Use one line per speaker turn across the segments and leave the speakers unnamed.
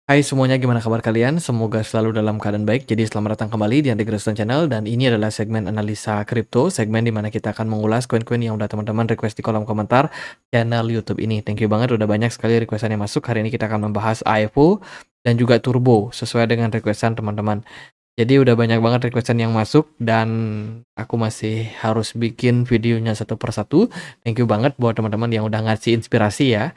Hai semuanya, gimana kabar kalian? Semoga selalu dalam keadaan baik. Jadi selamat datang kembali di Andy Groston Channel dan ini adalah segmen analisa kripto, segmen di mana kita akan mengulas koin-koin yang udah teman-teman request di kolom komentar channel YouTube ini. Thank you banget, udah banyak sekali requestan yang masuk. Hari ini kita akan membahas AFO dan juga Turbo sesuai dengan requestan teman-teman. Jadi udah banyak banget requestan yang masuk dan aku masih harus bikin videonya satu persatu. Thank you banget buat teman-teman yang udah ngasih inspirasi ya.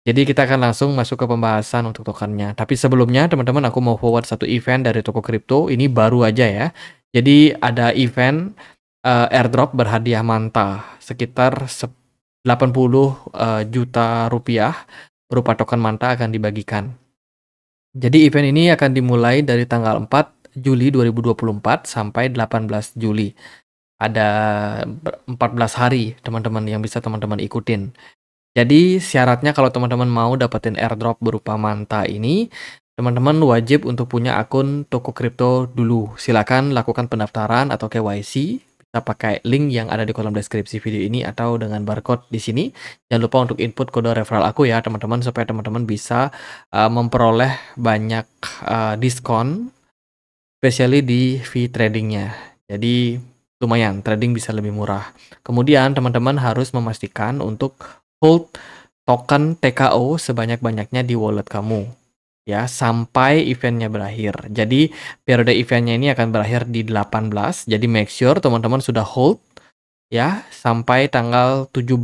Jadi kita akan langsung masuk ke pembahasan untuk tokennya. Tapi sebelumnya teman-teman aku mau forward satu event dari toko kripto. Ini baru aja ya. Jadi ada event airdrop berhadiah Manta sekitar 80 juta rupiah berupa token Manta akan dibagikan. Jadi event ini akan dimulai dari tanggal 4 Juli 2024 sampai 18 Juli. Ada 14 hari teman-teman yang bisa teman-teman ikutin. Jadi syaratnya kalau teman-teman mau dapetin airdrop berupa Manta ini, teman-teman wajib untuk punya akun toko kripto dulu. Silakan lakukan pendaftaran atau KYC. Bisa pakai link yang ada di kolom deskripsi video ini atau dengan barcode di sini. Jangan lupa untuk input kode referral aku ya teman-teman supaya teman-teman bisa memperoleh banyak diskon, especially di fee tradingnya. Jadi lumayan, trading bisa lebih murah. Kemudian teman-teman harus memastikan untuk hold token TKO sebanyak-banyaknya di wallet kamu ya sampai eventnya berakhir. Jadi periode eventnya ini akan berakhir di 18. Jadi make sure teman-teman sudah hold ya sampai tanggal 17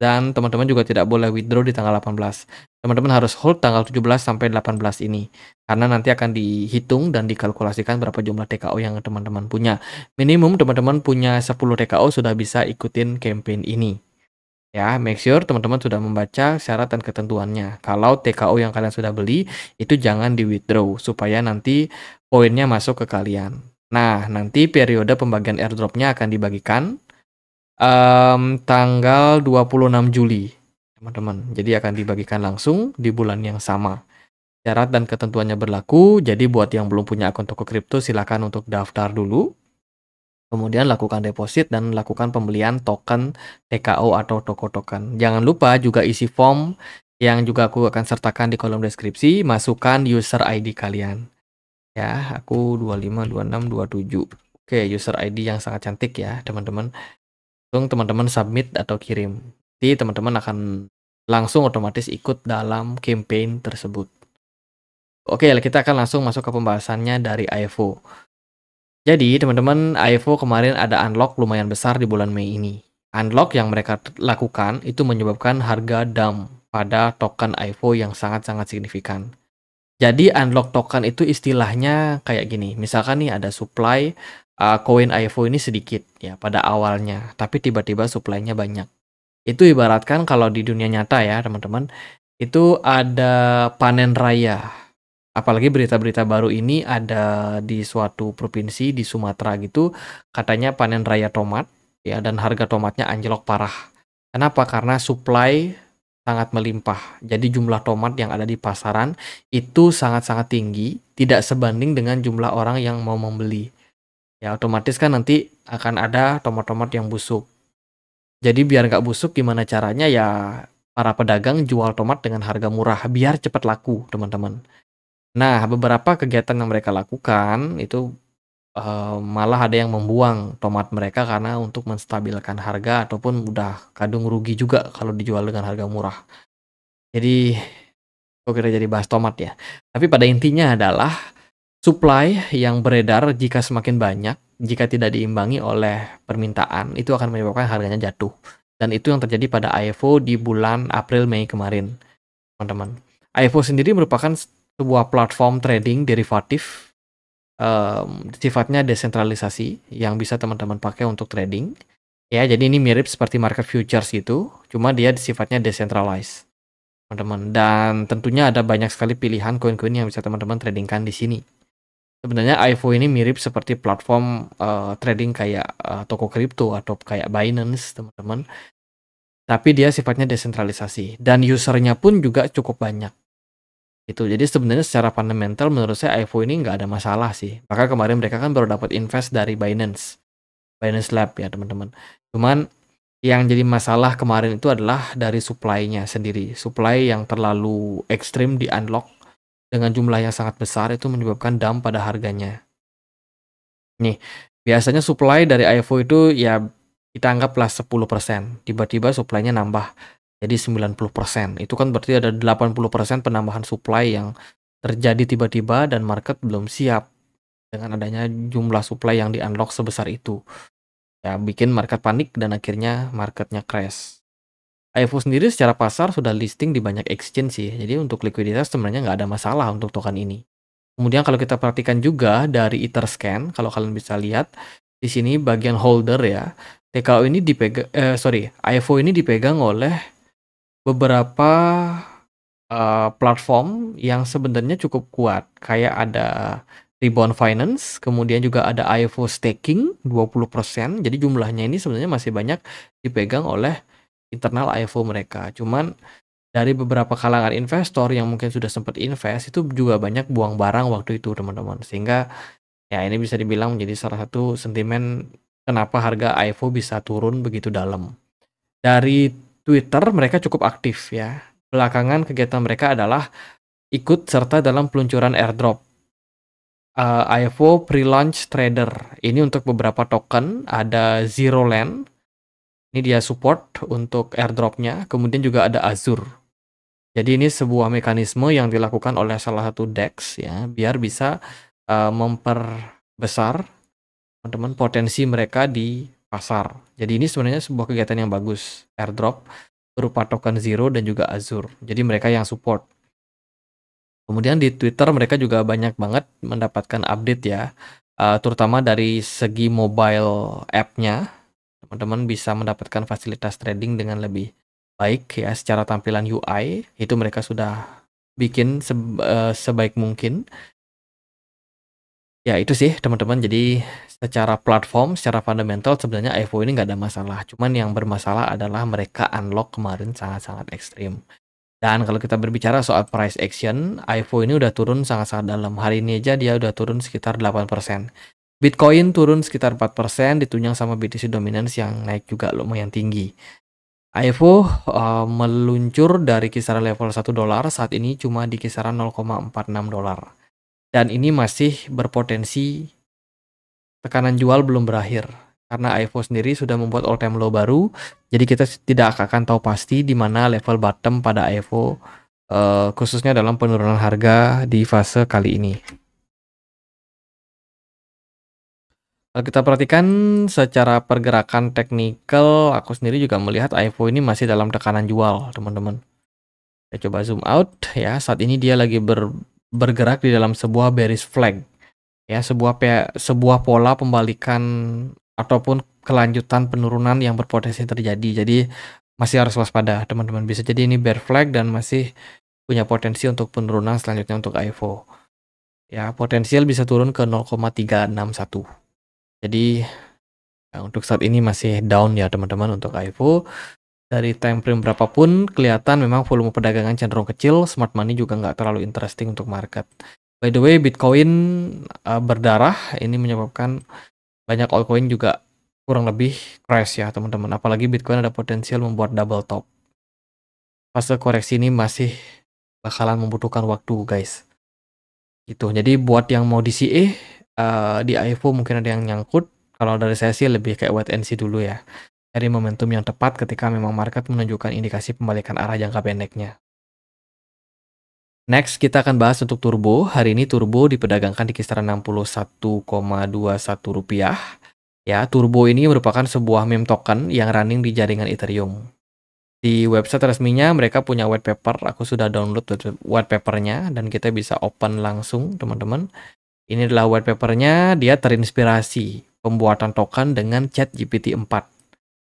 dan teman-teman juga tidak boleh withdraw di tanggal 18. Teman-teman harus hold tanggal 17 sampai 18 ini karena nanti akan dihitung dan dikalkulasikan berapa jumlah TKO yang teman-teman punya. Minimum teman-teman punya 10 TKO sudah bisa ikutin campaign ini. Ya, make sure teman-teman sudah membaca syarat dan ketentuannya. Kalau TKO yang kalian sudah beli, itu jangan di-withdraw, supaya nanti poinnya masuk ke kalian. Nah, nanti periode pembagian airdropnya akan dibagikan tanggal 26 Juli, teman-teman. Jadi akan dibagikan langsung di bulan yang sama. Syarat dan ketentuannya berlaku, jadi buat yang belum punya akun toko kripto, silakan untuk daftar dulu. Kemudian lakukan deposit dan lakukan pembelian token TKO atau toko token. Jangan lupa juga isi form yang juga aku akan sertakan di kolom deskripsi. Masukkan user ID kalian. Ya, aku 252627. Oke, user ID yang sangat cantik ya, teman-teman. Langsung teman-teman submit atau kirim. Jadi teman-teman akan langsung otomatis ikut dalam campaign tersebut. Oke, kita akan langsung masuk ke pembahasannya dari AFO. Jadi teman-teman, AFO kemarin ada unlock lumayan besar di bulan Mei ini. Unlock yang mereka lakukan itu menyebabkan harga dump pada token AFO yang sangat-sangat signifikan. Jadi unlock token itu istilahnya kayak gini. Misalkan nih ada supply koin AFO ini sedikit ya pada awalnya, tapi tiba-tiba supply-nya banyak. Itu ibaratkan kalau di dunia nyata ya teman-teman, itu ada panen raya. Apalagi berita-berita baru ini ada di suatu provinsi di Sumatera gitu, katanya panen raya tomat ya dan harga tomatnya anjlok parah. Kenapa? Karena supply sangat melimpah. Jadi jumlah tomat yang ada di pasaran itu sangat-sangat tinggi, tidak sebanding dengan jumlah orang yang mau membeli. Ya otomatis kan nanti akan ada tomat-tomat yang busuk. Jadi biar nggak busuk gimana caranya ya para pedagang jual tomat dengan harga murah biar cepat laku teman-teman. Nah, beberapa kegiatan yang mereka lakukan itu malah ada yang membuang tomat mereka karena untuk menstabilkan harga ataupun udah kadung rugi juga kalau dijual dengan harga murah. Jadi, kok kita jadi bahas tomat ya. Tapi pada intinya adalah supply yang beredar jika semakin banyak, jika tidak diimbangi oleh permintaan, itu akan menyebabkan harganya jatuh. Dan itu yang terjadi pada AFO di bulan April Mei kemarin, teman-teman. AFO sendiri merupakan sebuah platform trading derivatif sifatnya desentralisasi yang bisa teman-teman pakai untuk trading. Ya, jadi ini mirip seperti market futures gitu, cuma dia sifatnya decentralized, teman-teman. Dan tentunya ada banyak sekali pilihan koin-koin yang bisa teman-teman tradingkan di sini. Sebenarnya AIFO ini mirip seperti platform trading kayak toko kripto atau kayak Binance, teman-teman. Tapi dia sifatnya desentralisasi dan usernya pun juga cukup banyak. Itu jadi sebenarnya secara fundamental menurut saya AIFO ini nggak ada masalah sih. Maka kemarin mereka kan baru dapat invest dari Binance Lab ya teman-teman. Cuman yang jadi masalah kemarin itu adalah dari supply-nya sendiri. Supply yang terlalu ekstrim di unlock dengan jumlah yang sangat besar itu menyebabkan dump pada harganya. Nih, biasanya supply dari IFO itu ya kita anggaplah 10%, tiba-tiba supply-nya nambah jadi 90%. Itu kan berarti ada 80% penambahan supply yang terjadi tiba-tiba dan market belum siap dengan adanya jumlah supply yang di-unlock sebesar itu. Ya, bikin market panik dan akhirnya marketnya crash. IFO sendiri secara pasar sudah listing di banyak exchange sih, jadi untuk likuiditas sebenarnya nggak ada masalah untuk token ini. Kemudian kalau kita perhatikan juga dari Etherscan, kalau kalian bisa lihat di sini bagian holder ya, TKO ini IFO ini dipegang oleh beberapa platform yang sebenarnya cukup kuat, kayak ada Rebound Finance, kemudian juga ada IFO Staking 20%. Jadi jumlahnya ini sebenarnya masih banyak dipegang oleh internal IFO mereka. Cuman dari beberapa kalangan investor yang mungkin sudah sempat invest itu juga banyak buang barang waktu itu teman-teman. Sehingga ya ini bisa dibilang menjadi salah satu sentimen kenapa harga IFO bisa turun begitu dalam. Dari Twitter mereka cukup aktif ya. Belakangan kegiatan mereka adalah ikut serta dalam peluncuran airdrop. IFO Pre-Launch Trader. Ini untuk beberapa token, ada Zero Land. Ini dia support untuk airdropnya. Kemudian juga ada Azure. Jadi ini sebuah mekanisme yang dilakukan oleh salah satu DEX ya, biar bisa memperbesar teman-teman potensi mereka di pasar. Jadi ini sebenarnya sebuah kegiatan yang bagus, airdrop berupa token Zero dan juga Azure. Jadi mereka yang support. Kemudian di Twitter mereka juga banyak banget mendapatkan update ya, terutama dari segi mobile app-nya. Teman-teman bisa mendapatkan fasilitas trading dengan lebih baik ya, secara tampilan UI itu mereka sudah bikin sebaik mungkin. Ya itu sih teman-teman, jadi secara platform, secara fundamental sebenarnya IFO ini nggak ada masalah. Cuman yang bermasalah adalah mereka unlock kemarin sangat-sangat ekstrim. Dan kalau kita berbicara soal price action, IFO ini udah turun sangat-sangat dalam. Hari ini aja dia udah turun sekitar 8%. Bitcoin turun sekitar 4%, ditunjang sama BTC Dominance yang naik juga lumayan tinggi. IFO meluncur dari kisaran level $1, saat ini cuma di kisaran $0,46. Dan ini masih berpotensi tekanan jual belum berakhir. Karena IFO sendiri sudah membuat all time low baru, jadi kita tidak akan tahu pasti di mana level bottom pada IFO, khususnya dalam penurunan harga di fase kali ini. Kalau kita perhatikan secara pergerakan teknikal, aku sendiri juga melihat IFO ini masih dalam tekanan jual, teman-teman. Saya coba zoom out ya, saat ini dia lagi bergerak di dalam sebuah bearish flag. Ya, sebuah pola pembalikan ataupun kelanjutan penurunan yang berpotensi terjadi. Jadi masih harus waspada, teman-teman. Bisa jadi ini bear flag dan masih punya potensi untuk penurunan selanjutnya untuk IFO. Ya, potensial bisa turun ke 0,361. Jadi ya, untuk saat ini masih down ya teman-teman untuk IFO. Dari time frame berapapun kelihatan memang volume perdagangan cenderung kecil, smart money juga nggak terlalu interesting untuk market. By the way, Bitcoin berdarah, ini menyebabkan banyak altcoin juga kurang lebih crash ya teman-teman. Apalagi Bitcoin ada potensial membuat double top. Fase koreksi ini masih bakalan membutuhkan waktu guys. Gitu. Jadi buat yang mau DCA di IFO mungkin ada yang nyangkut. Kalau dari saya sih lebih kayak wait and see dulu ya. Cari momentum yang tepat ketika memang market menunjukkan indikasi pembalikan arah jangka pendeknya. Next, kita akan bahas untuk Turbo. Hari ini Turbo diperdagangkan di kisaran Rp61,21. Ya, Turbo ini merupakan sebuah meme token yang running di jaringan Ethereum. Di website resminya mereka punya white paper. Aku sudah download white papernya dan kita bisa open langsung, teman-teman. Ini adalah white papernya. Dia terinspirasi pembuatan token dengan ChatGPT 4.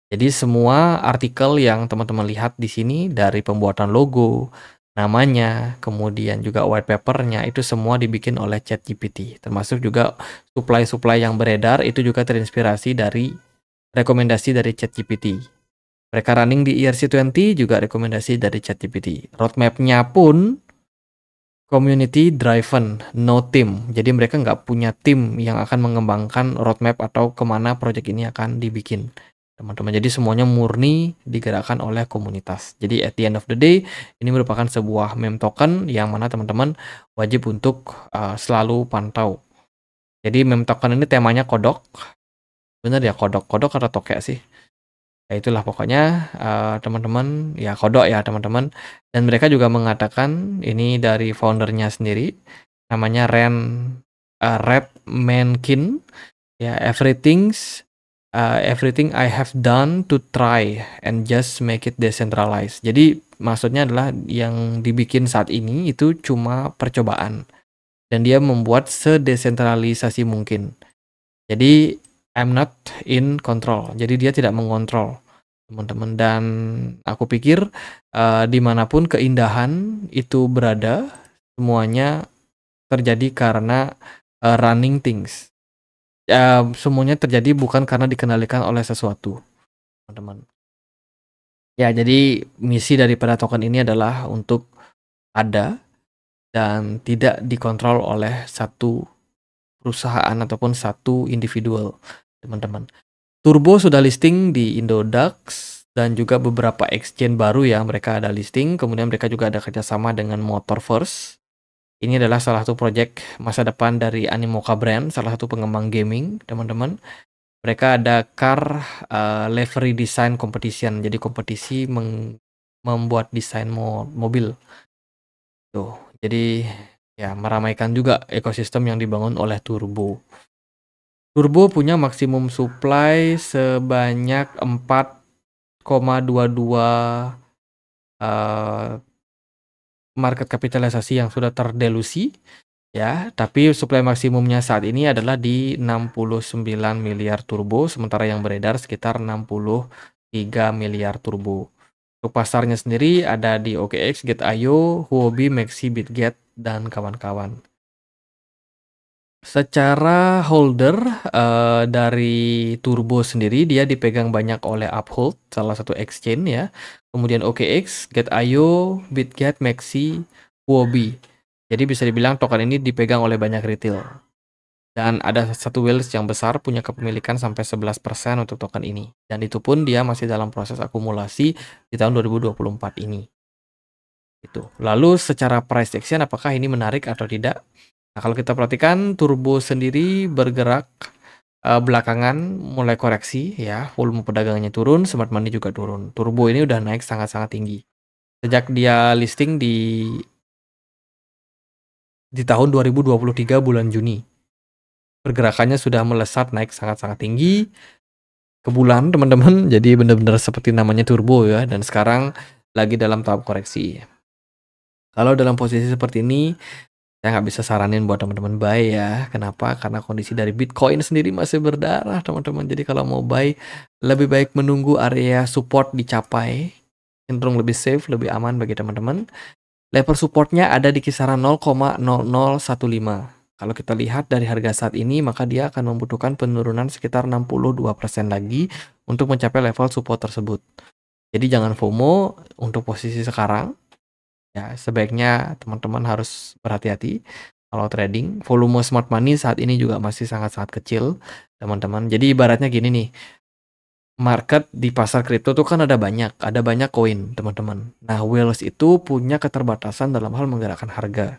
Jadi semua artikel yang teman-teman lihat di sini dari pembuatan logo, namanya, kemudian juga white papernya itu semua dibikin oleh ChatGPT. Termasuk juga supply-supply yang beredar itu juga terinspirasi dari rekomendasi dari ChatGPT. Mereka running di ERC20 juga rekomendasi dari ChatGPT. Roadmap-nya pun community driven, no team. Jadi mereka nggak punya tim yang akan mengembangkan roadmap atau kemana project ini akan dibikin. teman-teman. Jadi semuanya murni digerakkan oleh komunitas. Jadi at the end of the day, ini merupakan sebuah meme token yang mana teman-teman wajib untuk selalu pantau. Jadi meme token ini temanya kodok. Bener ya, kodok atau tokek sih? Ya itulah pokoknya teman-teman, ya kodok ya teman-teman. Dan mereka juga mengatakan ini dari foundernya sendiri, namanya Red Menkin. Ya, everything I have done to try and just make it decentralized. Jadi maksudnya adalah yang dibikin saat ini itu cuma percobaan dan dia membuat sedesentralisasi mungkin. Jadi I'm not in control. Jadi dia tidak mengontrol teman-teman, dan aku pikir dimanapun keindahan itu berada, semuanya terjadi karena running things. Semuanya terjadi bukan karena dikendalikan oleh sesuatu, teman-teman. Ya, jadi misi daripada token ini adalah untuk ada dan tidak dikontrol oleh satu perusahaan ataupun satu individual, teman-teman. Turbo sudah listing di Indodax dan juga beberapa exchange baru ya, mereka ada listing. Kemudian mereka juga ada kerjasama dengan Motorverse. Ini adalah salah satu project masa depan dari Animoca Brand, salah satu pengembang gaming, teman-teman. Mereka ada car livery design competition, jadi kompetisi membuat desain mobil. Tuh, jadi ya meramaikan juga ekosistem yang dibangun oleh Turbo. Turbo punya maksimum supply sebanyak 4,22 market kapitalisasi yang sudah terdelusi. Ya, tapi supply maksimumnya saat ini adalah di 69 miliar turbo, sementara yang beredar sekitar 63 miliar turbo. Untuk pasarnya sendiri ada di OKX, Gate.io, Huobi, Maxi, Bitget, dan kawan-kawan. Secara holder dari Turbo sendiri dia dipegang banyak oleh Uphold, salah satu exchange ya. Kemudian OKX, Gate.io, Bitget, Maxi, Huobi. Jadi bisa dibilang token ini dipegang oleh banyak retail. Dan ada satu whales yang besar punya kepemilikan sampai 11% untuk token ini. Dan itu pun dia masih dalam proses akumulasi di tahun 2024 ini. Gitu. Lalu secara price action apakah ini menarik atau tidak? Nah, kalau kita perhatikan Turbo sendiri bergerak belakangan mulai koreksi ya, volume perdagangannya turun, smart money juga turun. Turbo ini udah naik sangat-sangat tinggi. Sejak dia listing di tahun 2023 bulan Juni. Pergerakannya sudah melesat naik sangat-sangat tinggi ke bulan, teman-teman. Jadi benar-benar seperti namanya turbo ya, dan sekarang lagi dalam tahap koreksi. Kalau dalam posisi seperti ini, saya nggak bisa saranin buat teman-teman buy ya. Kenapa? Karena kondisi dari Bitcoin sendiri masih berdarah, teman-teman. Jadi kalau mau buy, lebih baik menunggu area support dicapai. Cenderung lebih safe, lebih aman bagi teman-teman. Level supportnya ada di kisaran 0,0015. Kalau kita lihat dari harga saat ini, maka dia akan membutuhkan penurunan sekitar 62% lagi untuk mencapai level support tersebut. Jadi jangan FOMO untuk posisi sekarang. Ya, sebaiknya teman-teman harus berhati-hati kalau trading. Volume smart money saat ini juga masih sangat-sangat kecil, teman-teman. Jadi ibaratnya gini nih, market di pasar kripto tuh kan ada banyak koin, teman-teman. Nah, whales itu punya keterbatasan dalam hal menggerakkan harga.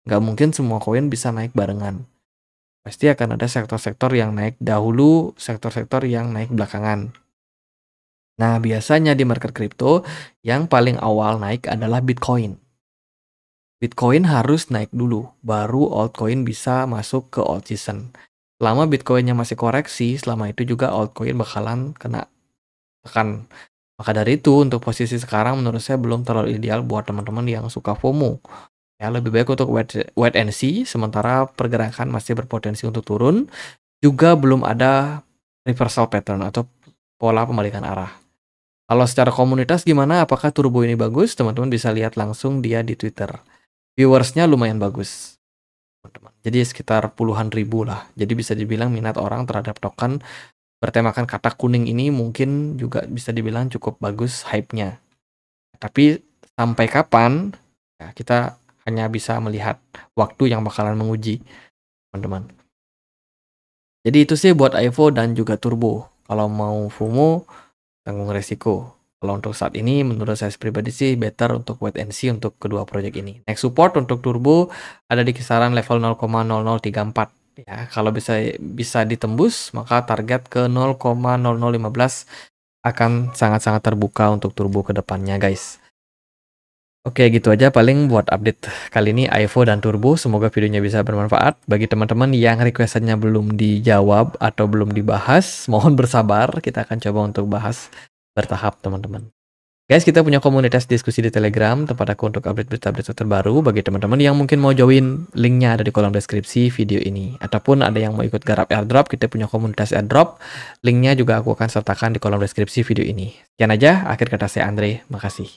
Nggak mungkin semua koin bisa naik barengan. Pasti akan ada sektor-sektor yang naik dahulu, sektor-sektor yang naik belakangan. Nah, biasanya di market kripto yang paling awal naik adalah Bitcoin. Bitcoin harus naik dulu, baru altcoin bisa masuk ke alt season. Selama Bitcoinnya masih koreksi, selama itu juga altcoin bakalan kena tekan. Maka dari itu, untuk posisi sekarang menurut saya belum terlalu ideal buat teman-teman yang suka FOMO. Ya, lebih baik untuk wait and see, sementara pergerakan masih berpotensi untuk turun. Juga belum ada reversal pattern atau pola pembalikan arah. Kalau secara komunitas gimana? Apakah Turbo ini bagus? Teman-teman bisa lihat langsung dia di Twitter. Viewersnya lumayan bagus, teman-teman. Jadi sekitar puluhan ribu lah. Jadi bisa dibilang minat orang terhadap token bertemakan kata kuning ini mungkin juga bisa dibilang cukup bagus hype-nya. Tapi sampai kapan? Ya, kita hanya bisa melihat waktu yang bakalan menguji, teman-teman. Jadi itu sih buat Ivo dan juga Turbo. Kalau mau FOMO, tanggung resiko. Kalau untuk saat ini menurut saya pribadi sih better untuk wait and see untuk kedua project ini. Next support untuk turbo ada di kisaran level 0,0034 ya. Kalau bisa ditembus maka target ke 0,0015 akan sangat-sangat terbuka untuk turbo ke depannya guys. Oke, gitu aja paling buat update kali ini Evo dan Turbo. Semoga videonya bisa bermanfaat. Bagi teman-teman yang requestannya belum dijawab atau belum dibahas, mohon bersabar. Kita akan coba untuk bahas bertahap teman-teman. Guys, kita punya komunitas diskusi di Telegram, tempat aku untuk update berita-berita terbaru. Bagi teman-teman yang mungkin mau join, linknya ada di kolom deskripsi video ini. Ataupun ada yang mau ikut garap airdrop, kita punya komunitas airdrop. Linknya juga aku akan sertakan di kolom deskripsi video ini. Sekian aja, akhir kata saya Andre, makasih.